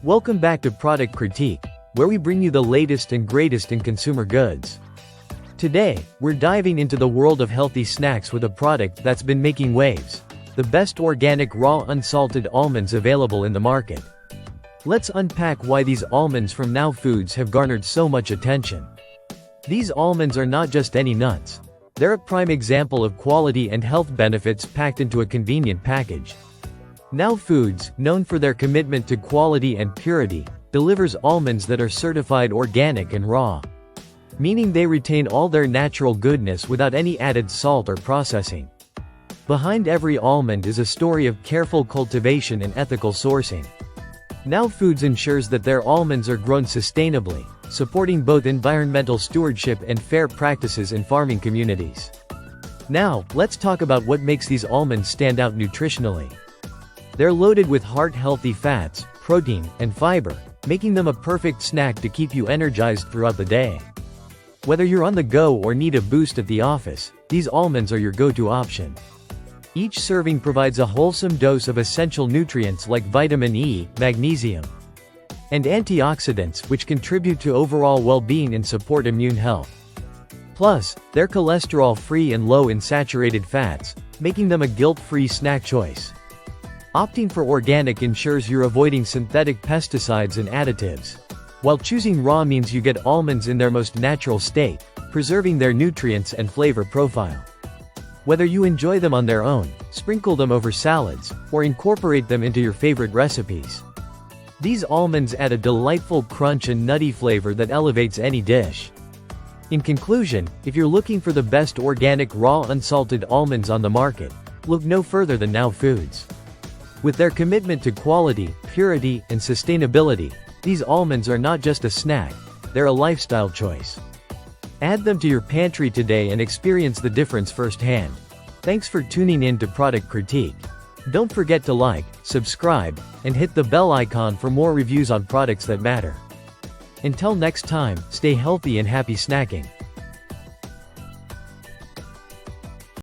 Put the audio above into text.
Welcome back to Product Critique, where we bring you the latest and greatest in consumer goods. Today, we're diving into the world of healthy snacks with a product that's been making waves: the best organic raw unsalted almonds available in the market. Let's unpack why these almonds from Now Foods have garnered so much attention. These almonds are not just any nuts. They're a prime example of quality and health benefits packed into a convenient package. Now Foods, known for their commitment to quality and purity, delivers almonds that are certified organic and raw, meaning they retain all their natural goodness without any added salt or processing. Behind every almond is a story of careful cultivation and ethical sourcing. Now Foods ensures that their almonds are grown sustainably, supporting both environmental stewardship and fair practices in farming communities. Now, let's talk about what makes these almonds stand out nutritionally. They're loaded with heart-healthy fats, protein, and fiber, making them a perfect snack to keep you energized throughout the day. Whether you're on the go or need a boost at the office, these almonds are your go-to option. Each serving provides a wholesome dose of essential nutrients like vitamin E, magnesium, and antioxidants, which contribute to overall well-being and support immune health. Plus, they're cholesterol-free and low in saturated fats, making them a guilt-free snack choice. Opting for organic ensures you're avoiding synthetic pesticides and additives, while choosing raw means you get almonds in their most natural state, preserving their nutrients and flavor profile. Whether you enjoy them on their own, sprinkle them over salads, or incorporate them into your favorite recipes, these almonds add a delightful crunch and nutty flavor that elevates any dish. In conclusion, if you're looking for the best organic raw unsalted almonds on the market, look no further than Now Foods. With their commitment to quality, purity, and sustainability, these almonds are not just a snack, they're a lifestyle choice. Add them to your pantry today and experience the difference firsthand. Thanks for tuning in to Product Critique. Don't forget to like, subscribe, and hit the bell icon for more reviews on products that matter. Until next time, stay healthy and happy snacking.